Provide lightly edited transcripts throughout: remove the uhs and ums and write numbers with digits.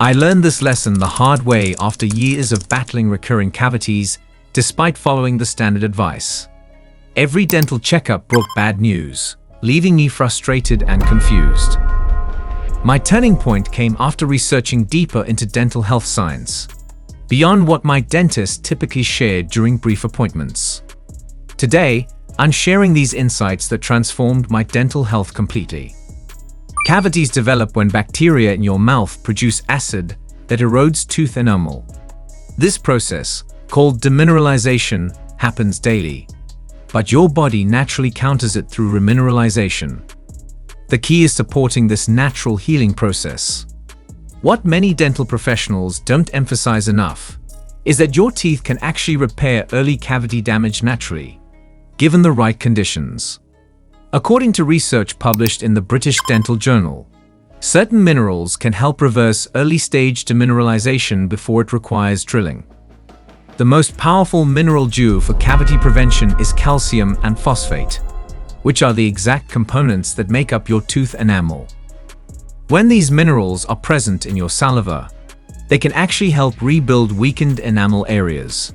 I learned this lesson the hard way after years of battling recurring cavities, despite following the standard advice. Every dental checkup brought bad news, leaving me frustrated and confused. My turning point came after researching deeper into dental health science, beyond what my dentist typically shared during brief appointments. Today, I'm sharing these insights that transformed my dental health completely. Cavities develop when bacteria in your mouth produce acid that erodes tooth enamel. This process, called demineralization, happens daily, but your body naturally counters it through remineralization. The key is supporting this natural healing process. What many dental professionals don't emphasize enough is that your teeth can actually repair early cavity damage naturally, given the right conditions. According to research published in the British Dental Journal, certain minerals can help reverse early-stage demineralization before it requires drilling. The most powerful mineral duo for cavity prevention is calcium and phosphate, which are the exact components that make up your tooth enamel. When these minerals are present in your saliva, they can actually help rebuild weakened enamel areas.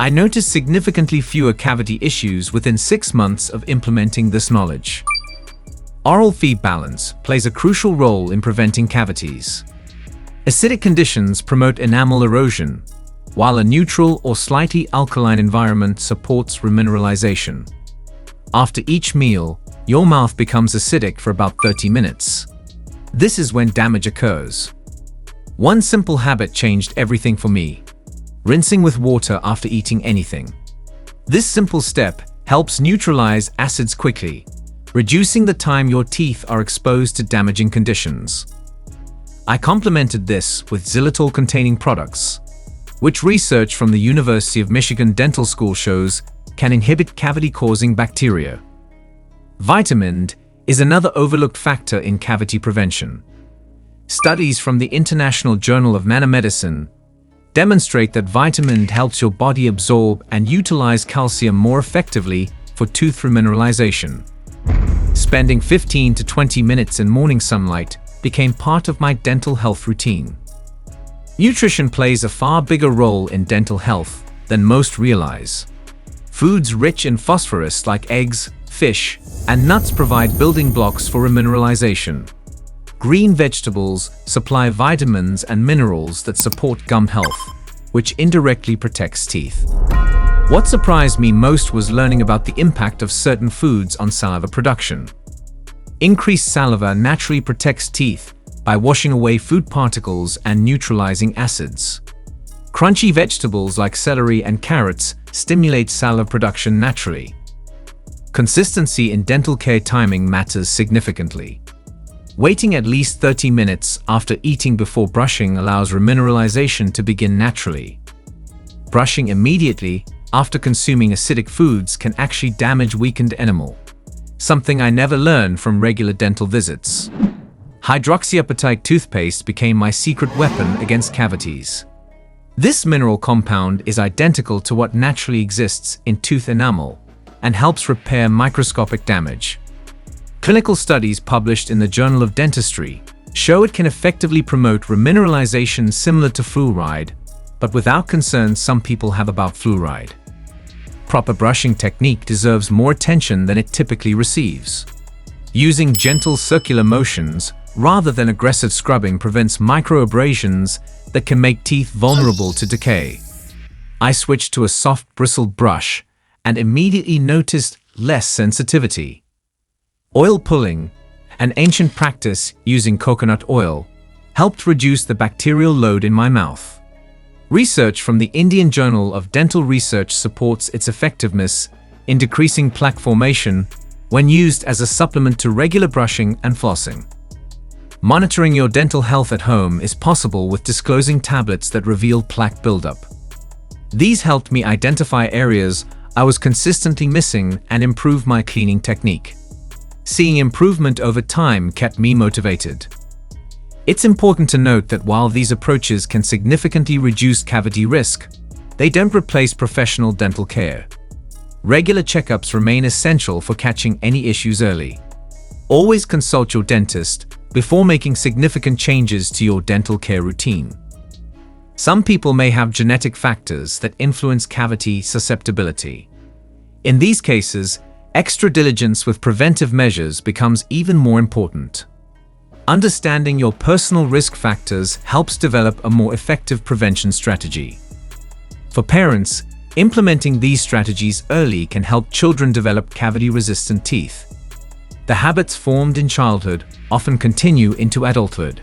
I noticed significantly fewer cavity issues within 6 months of implementing this knowledge. Oral feed balance plays a crucial role in preventing cavities. Acidic conditions promote enamel erosion, while a neutral or slightly alkaline environment supports remineralization. After each meal, your mouth becomes acidic for about 30 minutes. This is when damage occurs. One simple habit changed everything for me: rinsing with water after eating anything. This simple step helps neutralize acids quickly, reducing the time your teeth are exposed to damaging conditions. I complemented this with xylitol-containing products, which research from the University of Michigan Dental School shows can inhibit cavity-causing bacteria. Vitamin D is another overlooked factor in cavity prevention. Studies from the International Journal of Nanomedicine demonstrate that vitamin D helps your body absorb and utilize calcium more effectively for tooth remineralization. Spending 15 to 20 minutes in morning sunlight became part of my dental health routine. Nutrition plays a far bigger role in dental health than most realize. Foods rich in phosphorus like eggs, fish, and nuts provide building blocks for remineralization. Green vegetables supply vitamins and minerals that support gum health, which indirectly protects teeth. What surprised me most was learning about the impact of certain foods on saliva production. Increased saliva naturally protects teeth by washing away food particles and neutralizing acids. Crunchy vegetables like celery and carrots stimulate saliva production naturally. Consistency in dental care timing matters significantly. Waiting at least 30 minutes after eating before brushing allows remineralization to begin naturally. Brushing immediately after consuming acidic foods can actually damage weakened enamel, something I never learned from regular dental visits. Hydroxyapatite toothpaste became my secret weapon against cavities. This mineral compound is identical to what naturally exists in tooth enamel and helps repair microscopic damage. Clinical studies published in the Journal of Dentistry show it can effectively promote remineralization similar to fluoride, but without concerns some people have about fluoride. Proper brushing technique deserves more attention than it typically receives. Using gentle circular motions rather than aggressive scrubbing prevents microabrasions that can make teeth vulnerable to decay. I switched to a soft bristled brush and immediately noticed less sensitivity. Oil pulling, an ancient practice using coconut oil, helped reduce the bacterial load in my mouth. Research from the Indian Journal of Dental Research supports its effectiveness in decreasing plaque formation when used as a supplement to regular brushing and flossing. Monitoring your dental health at home is possible with disclosing tablets that reveal plaque buildup. These helped me identify areas I was consistently missing and improve my cleaning technique. Seeing improvement over time kept me motivated. It's important to note that while these approaches can significantly reduce cavity risk, they don't replace professional dental care. Regular checkups remain essential for catching any issues early. Always consult your dentist before making significant changes to your dental care routine. Some people may have genetic factors that influence cavity susceptibility. In these cases, extra diligence with preventive measures becomes even more important. Understanding your personal risk factors helps develop a more effective prevention strategy. For parents, implementing these strategies early can help children develop cavity-resistant teeth. The habits formed in childhood often continue into adulthood.